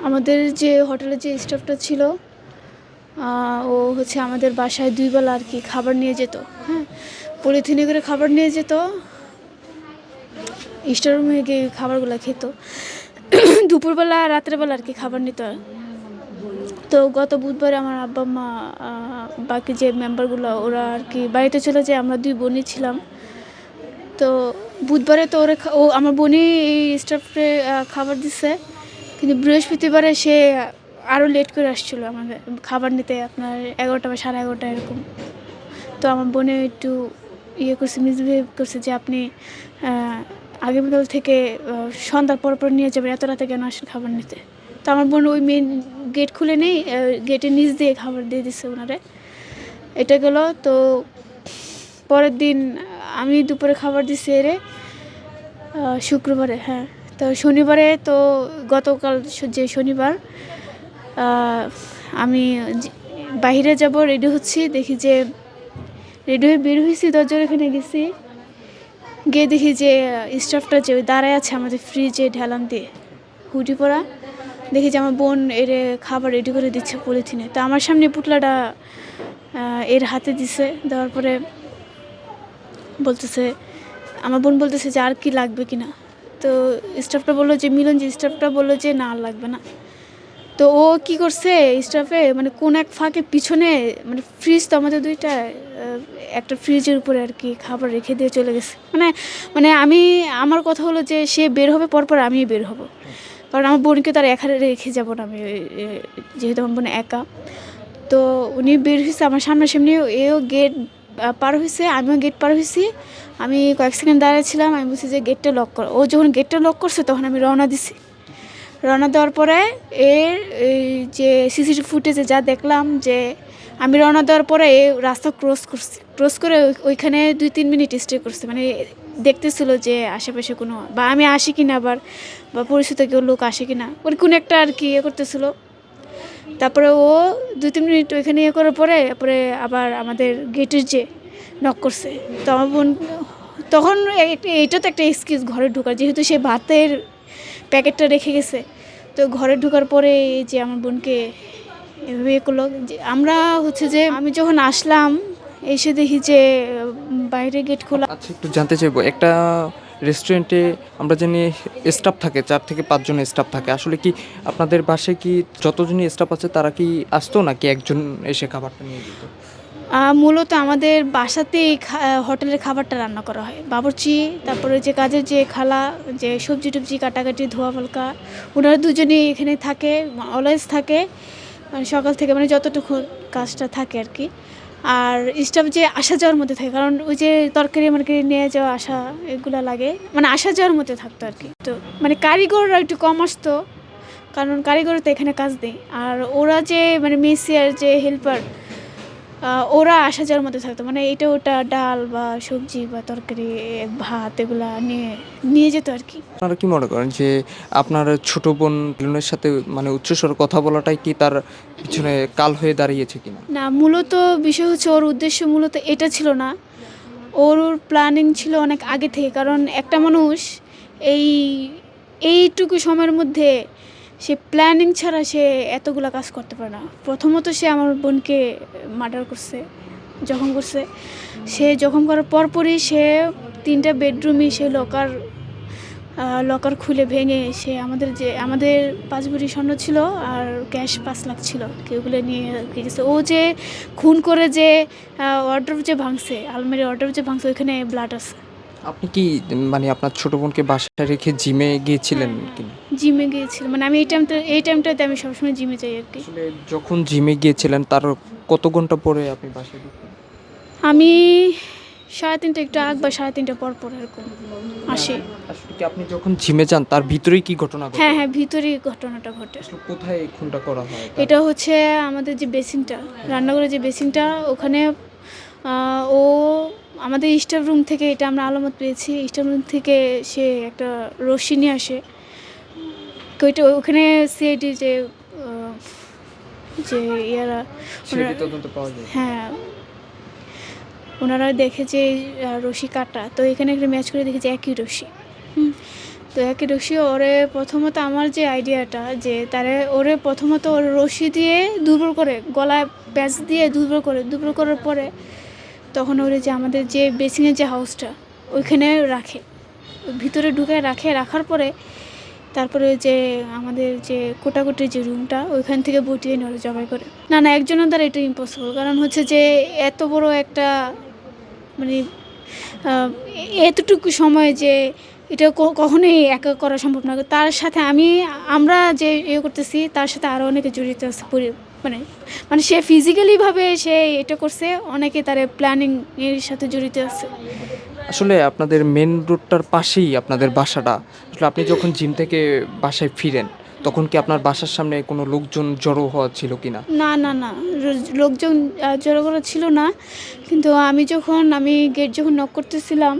আমাদের যে হোটেলে যে স্টাফটা ছিল ও হচ্ছে আমাদের বাসায় 2 বেলা আর কি খাবার নিয়ে যেত। হ্যাঁ, পলিথিনে করে খাবার নিয়ে যেত, স্টোর রুমে গিয়ে খাবারগুলো খেত। দুপুরবেলা রাত্রেবেলা আর কি খাবার নিত। তো গত বুধবারে আমার আব্বা মা বাকি যে মেম্বারগুলো ওরা আর কি বাড়িতে চলে যায়, আমরা 2 বোনই ছিলাম। তো বুধবারে তো ও আমার বোনই এই স্টাফে খাবার দিছে, কিন্তু বৃহস্পতিবারে সে আরও লেট করে আসছিলো আমাদের খাবার নিতে, আপনার 11টা বা 11:30 এরকম। তো আমার বোনে একটু করছে, মিসবিহেভ করছে যে আপনি আগামীকাল থেকে সন্ধ্যার পর নিয়ে যাবেন, এত রাতে কেন আসেন খাবার নিতে। তো আমার বোন ওই মেন গেট খুলে নেই, গেটের নিচ দিয়ে খাবার দিয়ে দিচ্ছে ওনারে। এটা গেলো। তো পরের দিন আমি দুপুরে খাবার দিছি এরে শুক্রবারে। হ্যাঁ, তো শনিবারে তো গতকাল যে শনিবার আমি বাইরে যাব, রেডি হচ্ছি, দেখি যে রেডি হয়ে বের হয়েছি, দরজার এখানে গেছি, গিয়ে দেখি যে স্টাফটা যে দাঁড়ায় আছে আমাদের ফ্রিজে ঢেলান দিয়ে হুডি পরা, দেখি যে আমার বোন এর খাবার রেডি করে দিচ্ছে পলিথিনে। তো আমার সামনে পুটলাটা এর হাতে দিছে, দেওয়ার পরে বলতেছে, আমার বোন বলতেছে যে আর কি লাগবে কিনা। তো স্টাফটা বললো যে মিলন যে স্টাফটা বললো যে না আর লাগবে না। তো ও কি করছে স্টাফে, মানে কোন এক ফাঁকে পিছনে, মানে ফ্রিজ তো আমাদের দুইটা, একটা ফ্রিজের উপরে আর কি খাবার রেখে দিয়ে চলে গেছে। মানে মানে আমার কথা হলো যে সে বের হবে পরপর আমি বের হব, কারণ আমার বোনকে তার একা রেখে যাবো না আমি, যেহেতু আমার বোন একা। তো উনি বের হয়েছে আমার সামনাসামনি, এও গেট পার হয়েছে, আমিও গেট পার হয়েছি। আমি কয়েক সেকেন্ড দাঁড়িয়েছিলাম, আমি বলছি যে গেটটা লক করো। ও যখন গেটটা লক করছে তখন আমি রওনা দিছি। রওনা দেওয়ার পরে এর এই যে সিসিটিভি ফুটেজে যা দেখলাম, যে আমি রওনা দেওয়ার পরে এ রাস্তা ক্রস করে ওইখানে 2-3 মিনিট স্টে করছে, মানে দেখতেছিল যে আশেপাশে কোনো, বা আমি আসি কিনা, আবার বা পরিচিত কেউ লোক আসে কিনা, ওর কোনো একটা আর কি করতেছিল। তারপরে ও 2-3 মিনিট ওইখানে করার পরে আবার আমাদের গেটের যে নক করছে। তো আমার বোন তখন এইটা তো একটা এক্সকিউজ ঘরে ঢোকার, যেহেতু সে ভাতের প্যাকেটটা রেখে গেছে। তো ঘরে ঢোকার পরে যে আমার বোনকে এভাবে করলো, যে আমরা হচ্ছে যে আমি যখন আসলাম এসে দেখি যে বাইরে গেট খোলা। আচ্ছা, একটু জানতে চাইবো, একটা রেস্টুরেন্টে আমরা জানি স্টাফ থাকে 4 থেকে 5 জন স্টাফ থাকে। আসলে কি আপনাদের বাসায় কি যতজনই স্টাফ আছে তারা কি আসতো, নাকি একজন এসে খাবারটা নিয়ে যেত? মূলত আমাদের বাসাতেই হোটেলের খাবারটা রান্না করা হয়। বাবুর্চি, তারপরে যে কাজের যে খালা, যে সবজি টবজি কাটাকাটি ধোয়া পালকা, ওনারা দুজনেই এখানে থাকে, অলওয়েজ থাকে, মানে সকাল থেকে, মানে যতটুকু কাজটা থাকে আর কি। আর স্টাফ যে আসা যাওয়ার মধ্যে থাকে, কারণ ওই যে তরকারি মারকারি নিয়ে যাওয়া আসা এগুলো লাগে, মানে আসা যাওয়ার মধ্যে থাকতো আর কি। তো মানে কারিগররা একটু কম আসতো, কারণ কারিগর তো এখানে কাজ নেই। আর ওরা যে মানে মেসি আর যে হেল্পার, ওরা আসা যাওয়ার মধ্যে থাকতো, মানে এটা ওটা ডাল বা সবজি বা তরকারি ভাত এগুলা নিয়ে যেত আর কি। আপনারা কি মনে করেন যে আপনার ছোট বোন লিওনের সাথে মানে উচ্চস্বরে কথা বলাটাই কি তার পিছনে কাল হয়ে দাঁড়িয়েছে কিনা? না, মূলত বিষয় হচ্ছে ওর উদ্দেশ্য মূলত এটা ছিল না, ওর প্ল্যানিং ছিল অনেক আগে থেকে। কারণ একটা মানুষ এই এইটুকু সময়ের মধ্যে সে প্ল্যানিং ছাড়া সে এতগুলা কাজ করতে পারে না। প্রথমত সে আমার বোনকে মার্ডার করছে, জখম করছে। সে জখম করার পরপরই সে 3টা বেডরুমই সে লকার খুলে ভেঙে সে আমাদের 5 ভরি স্বর্ণ ছিল আর ক্যাশ 5 লাখ ছিল, ওগুলো নিয়ে গেছে। ও যে খুন করে যে ওয়ার্ডরোব যে ভাঙছে, আলমারি ওয়ার্ডরোব যে ভাঙছে, ওইখানে ব্লাড আছে। আপনি কি মানে আপনার ছোট বোনকে বাসায় রেখে জিমে গিয়েছিলেন কিনা? জিমে গিয়েছিল, মানে আমি এই টাইমটাতে আমি সবসময় জিমে যাই আর কি। আসলে যখন জিমে গিয়েছিলেন তার কত ঘন্টা পরে আপনি বাসায় ঢুকলেন? আমি 3:30 একটু আগ বা 3:30 পর এরকম আসি। আসলে কি আপনি যখন জিমে যান তার ভিতরেই কি ঘটনা ঘটে? হ্যাঁ হ্যাঁ, ভিতরেই ঘটনাটা ঘটে। আসলে কোথায় এই খুনটা করা হয় এটা হচ্ছে আমাদের যে বেসিনটা, রান্নাঘরের যে বেসিনটা, ওখানে ও আমাদের স্টাফ রুম থেকে, এটা আমরা আলামত পেয়েছি, স্টাফ রুম থেকে সে একটা রশ্মি নিয়ে আসে। ওইটা ওখানে সিআইডি যে যে ইয়ারা, সেটি তদন্ত পাওয়া যায়? হ্যাঁ, ওনারা দেখে যে রশি কাটা, তো এখানে একটা ম্যাচ করে দেখে যে একই রশি। তো একই রশি ওরে প্রথমত আমার যে আইডিয়াটা যে তারে ওরে প্রথমত ওর রশি দিয়ে দুর্বল করে গলায় প্যাচ দিয়ে দুর্বল করার পরে তখন ওরে যে আমাদের যে বেসিংয়ের যে হাউসটা ওইখানে রাখে, ভিতরে ঢুকে রাখার পরে তারপরে যে আমাদের যে কোটাকুটির যে রুমটা ওইখান থেকে বটিয়ে নিয়ে ওরা জবাই করে। না একজনের দ্বারা এটা ইম্পসিবল, কারণ হচ্ছে যে এত বড় একটা মানে এতটুকু সময় যে এটা কখনোই একা করা সম্ভব না। তার সাথে আমরা যে করতেছি তার সাথে আরও অনেকে জড়িত আছে, মানে মানে সে ফিজিক্যালিভাবে সে এটা করছে, অনেকে তার প্ল্যানিং এর সাথে জড়িত আছে। আসলে আপনাদের মেন রোডটার পাশেই আপনাদের বাসাটা। আসলে আপনি যখন জিম থেকে বাসায় ফিরেন তখন কি আপনার বাসার সামনে কোনো লোকজন জড়ো হওয়া ছিল কি না? না লোকজন জড়ো করা ছিল না, কিন্তু আমি গেট যখন নক করতেছিলাম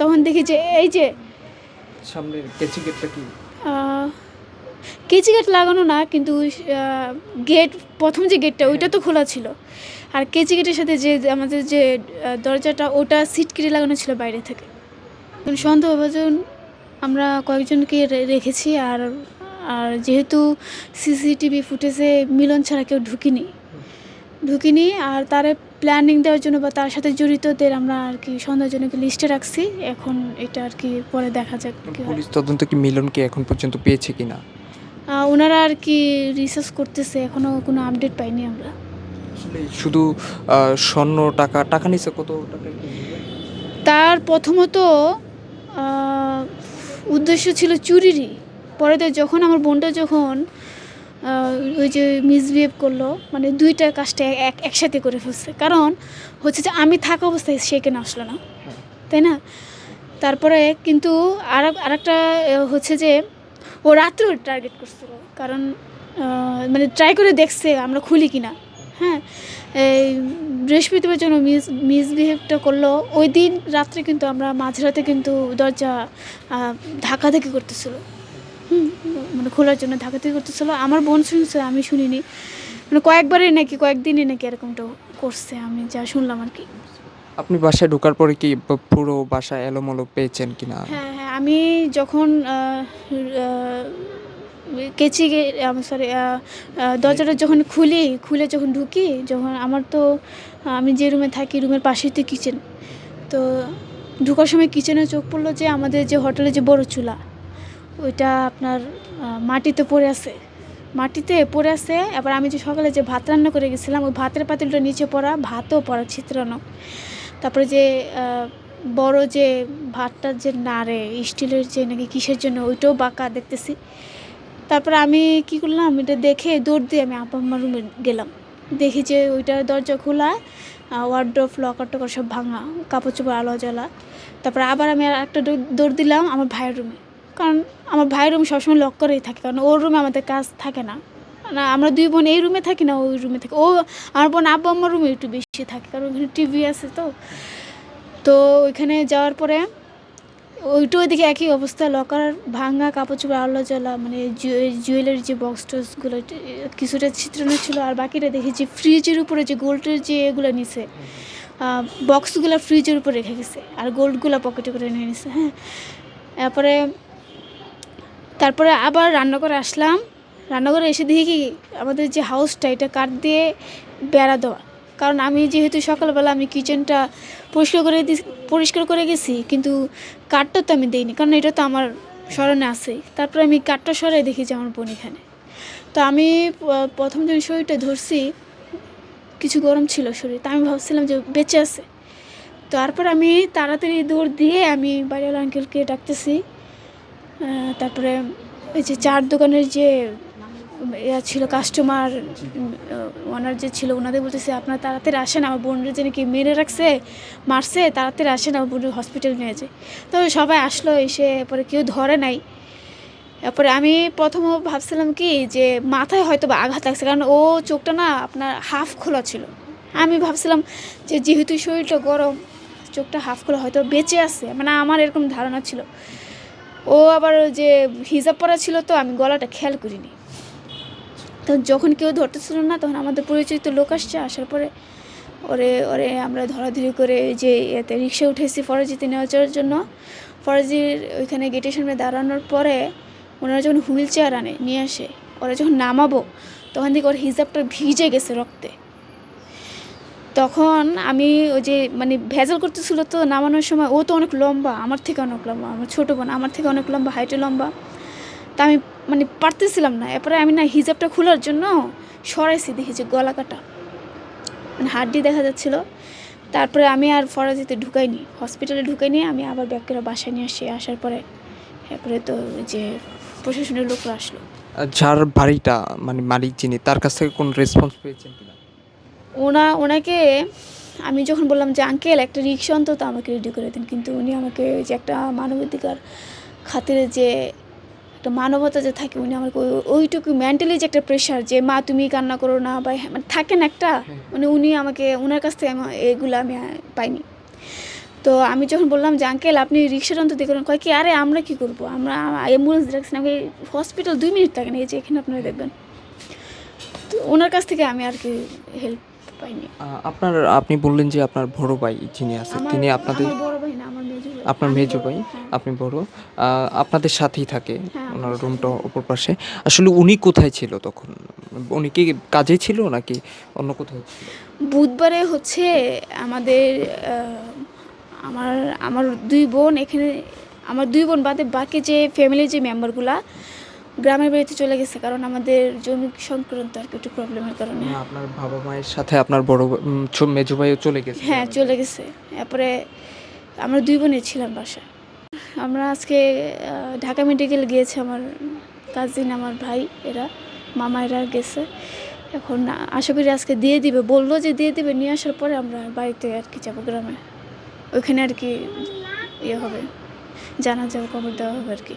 তখন দেখি যে এই যে সামনের কেচি গেটটা কি কেচি গেট লাগানো না, কিন্তু গেট প্রথম যে গেটটা ওইটা তো খোলা ছিল, আর কেচি গেটের সাথে যে আমাদের যে দরজাটা ওটা সিটকিরি লাগানো ছিল বাইরে থেকে। সন্দেহভাজন আমরা কয়েকজনকে রেখেছি, আর যেহেতু সিসিটিভি ফুটেজে মিলন ছাড়া কেউ ঢুকিনি, আর তার প্ল্যানিং দেওয়ার জন্য বা তার সাথে জড়িতদের আমরা আর কি সন্দেহজনক লিস্টে রাখছি। এখন এটা আর কি পরে দেখা যাক কি হয়। পুলিশ তদন্ত কি মিলনকে এখন পর্যন্ত পেয়েছে কিনা? ওনারা আর কি রিসার্চ করতেছে, এখনও কোনো আপডেট পাইনি আমরা। আসলে শুধু স্বর্ণ টাকা নিছে কত টাকা? তার প্রথমত উদ্দেশ্য ছিল চুরিরই, পরে যখন আমার বোনটা যখন ওই যে মিসবিহেভ করলো, মানে দুইটা কাজটা একসাথে করে ফেলছে, কারণ হচ্ছে যে আমি থাকা অবস্থায় সে কেন আসলো না, তাই না? তারপরে কিন্তু আরেকটা হচ্ছে যে ও রাত্রেও টার্গেট করছিল, কারণ মানে ট্রাই করে দেখছে আমরা খুলি কিনা। হ্যাঁ, এই বৃহস্পতিবার জন্য মিসবিহেভটা করলো। ওই দিন রাত্রে কিন্তু আমরা মাঝরাতে কিন্তু দরজা ধাক্কাধাক্কি করতেছিল, মানে খোলার জন্য ধাক্কাধাক্কি করতেছিল। আমার বোন শুনছে, আমি শুনিনি, মানে কয়েকদিনই নাকি এরকমটা করছে, আমি যা শুনলাম আর কি। আপনি বাসায় ঢোকার পরে কি পুরো বাসা এলোমেলো পেয়েছেন কিনা? হ্যাঁ, আমি যখন দরজাটা যখন খুলে যখন ঢুকি, যখন আমি যে রুমে থাকি রুমের পাশেই তো কিচেন, তো ঢোকার সময় কিচেনে চোখ পড়লো যে আমাদের যে হোটেলে যে বড় চুলা ওইটা আপনার মাটিতে পড়ে আছে। এবার আমি যে সকালে যে ভাত রান্না করে গেছিলাম ওই ভাতের পাতিলটা নিচে পড়া, ভাতও পড়া ছিত্রানো। তারপরে যে বড় যে ভাতটা যে নাড়ে স্টিলের যে নাকি কিসের জন্য ওইটাও বাঁকা দেখতেছি। তারপরে আমি কি করলাম, এটা দেখে দৌড় দিয়ে আমি আব্বা আম্মার রুমে গেলাম, দেখি যে ওইটা দরজা খোলা, ওয়ার্ড্রোব লকার টকার সব ভাঙা, কাপড় চোপড় আলো জ্বালা। তারপরে আবার আমি আর একটা দৌড় দিলাম আমার ভাইয়ের রুমে, কারণ আমার ভাইয়ের রুম সবসময় লক করেই থাকে, কারণ ওর রুমে আমাদের কাজ থাকে না, আমরা দুই বোন এই রুমে থাকি না ওই রুমে থাকি। আমার বোন আব্বা আম্মার রুমে একটু বেশি থাকে, কারণ ওখানে টিভি আছে। তো ওইখানে যাওয়ার পরে ওইটাও দেখি একই অবস্থা, লকার ভাঙা, কাপড় চোপড় আলো জ্বালা, মানে জুয়েলারি যে বক্স টক্সগুলো কিছুটা ছিত্রানো ছিল, আর বাকিটা দেখি যে ফ্রিজের উপরে যে গোল্ডের যে এগুলো নিছে, বক্সগুলো ফ্রিজের উপরে রেখে গেছে, আর গোল্ডগুলো পকেটে করে নিয়ে নিছে। হ্যাঁ, তারপরে আবার রান্নাঘরে আসলাম, রান্নাঘরে এসে দেখি কি আমাদের যে হাউসটা এটা কাঠ দিয়ে বেড়া দেওয়া, কারণ আমি যেহেতু সকালবেলা আমি কিচেনটা পরিষ্কার করে গেছি, কিন্তু কাঠটা তো আমি দিইনি, কারণ এটা তো আমার স্মরণে আছেই। তারপরে আমি কাঠটা সরাই দেখি যে আমার বোন এখানে। তো আমি প্রথম দিন শরীরটা ধরছি, কিছু গরম ছিল শরীর, তা আমি ভাবছিলাম যে বেঁচে আছে। তারপর আমি তাড়াতাড়ি দৌড় দিয়ে আমি বাড়িওয়ালা আঙ্কেলকে ডাকতেছি। তারপরে ওই যে চার দোকানের যে ছিল কাস্টমার, ওনার যে ছিল ওনাদের বলতেছে আপনারা তাড়াতাড়ি আসেন, আমার বোনের যে নাকি মেরে মারছে, তাড়াতাড়ি আসেন, আমার বোনের হসপিটাল নিয়ে যায়। তো সবাই আসলো, এসে পরে কেউ ধরে নাই। তারপরে আমি প্রথমে ভাবছিলাম কি যে মাথায় হয়তো বা আঘাত লাগছে, কারণ ও চোখটা না আপনার হাফ খোলা ছিল। আমি ভাবছিলাম যে যেহেতু শরীরটা গরম, চোখটা হাফ খোলা, হয়তো বেঁচে আছে, মানে আমার এরকম ধারণা ছিল। ও আবার যে হিজাব পরা ছিল, তো আমি গলাটা খেয়াল করিনি। তো যখন কেউ ধরতেছিল না, তখন আমাদের পরিচিত লোক আসার পরে ওরে ওরে আমরা ধরাধরি করে যে এতে রিক্সা উঠেছি ফরাজিতে নেওয়ার জন্য। ফরাজির ওইখানে গেটের সামনে দাঁড়ানোর পরে ওনারা যখন হুইল চেয়ার নিয়ে আসে, ওরা যখন নামাবো তখন দেখি ওর হিজাবটা ভিজে গেছে রক্তে। তখন আমি ওই যে মানে ভেজাল করতেছিল তো নামানোর সময়, ও তো অনেক লম্বা, আমার থেকে অনেক লম্বা, আমার ছোটো বোন আমার থেকে অনেক লম্বা, হাইটে লম্বা। তা আমি মানে পারতেছিলাম না। এরপরে আমি না হিজাবটা খোলার জন্য সরাইছি, দেখি যে গলা কাটা, মানে হাড্ডি দেখা যাচ্ছিল। তারপরে আমি আর ফরাজিতে ঢুকাইনি, হসপিটালে ঢুকাইনি, আমি আবার ব্যাক করে বাসায় নিয়ে আসি। আসার পরে এরপরে তো যে প্রশাসনের লোকরা আসলো। যার বাড়িটা মানে মালিক যিনি, তার কাছ থেকে কোনো রেসপন্স পেয়েছেন কিনা? ওনাকে আমি যখন বললাম যে আঙ্কেল একটা রিক্সা অন্তত আমাকে রেডি করে দিন, কিন্তু উনি আমাকে যে একটা মানবাধিকার খাতিরে যে একটা মানবতা যে থাকে, উনি আমাকে ওইটুকু মেন্টালি যে একটা প্রেশার যে মা তুমি কান্না করো না বা মানে থাকে না একটা, মানে উনি আমাকে ওনার কাছ থেকে এগুলো আমি পাইনি। তো আমি যখন বললাম যে আঙ্কেল আপনি রিক্সাটা অন্তত করেন, কয় কি আরে আমরা কী করবো, আমরা অ্যাম্বুলেন্স ডাকছি, আমাকে হসপিটাল 2 মিনিট থাকে না, এই যে এখানে আপনারা দেখবেন। তো ওনার কাছ থেকে আমি আর কি হেল্প পাইনি। আপনি বললেন যে আপনার বড় ভাই যিনি আছেন তিনি আপনাদের, আমার বড় ভাই না, আমার মেজো ভাই। আপনার মেজো ভাই, আপনি বড়, আপনাদের সাথেই থাকে, হ্যাঁ, ওনার রুমটা অপর পাশে। আসলে উনি কোথায় ছিল তখন? উনি কি কাজে ছিল নাকি অন্য কোথাও ছিল? বুধবারে হচ্ছে আমাদের আমার আমার 2 বোন এখানে, আমার 2 বোন বাদে বাকি যে ফ্যামিলির যে মেম্বারগুলা গ্রামের বাড়িতে চলে গেছে, কারণ আমাদের জমি সংক্রান্ত আর কি একটু প্রবলেমের কারণে। না, আপনার বাবা মায়ের সাথে আপনার বড় মেজো ভাইও চলে গেছে? হ্যাঁ, চলে গেছে। এরপরে আমরা 2 বোনই ছিলাম বাসায়। আমরা আজকে ঢাকা মেডিকেল গিয়েছে আমার কাজিন, আমার ভাই, এরা মামা এরা গেছে। এখন আশা করি আজকে দিয়ে দিবে, বললো যে দিয়ে দিবে। নিয়ে আসার পরে আমরা বাড়িতে আর কি যাবো গ্রামে, ওইখানে আর কি ইয়ে হবে, জানা যাবে, খবর দেওয়া হবে আর কি।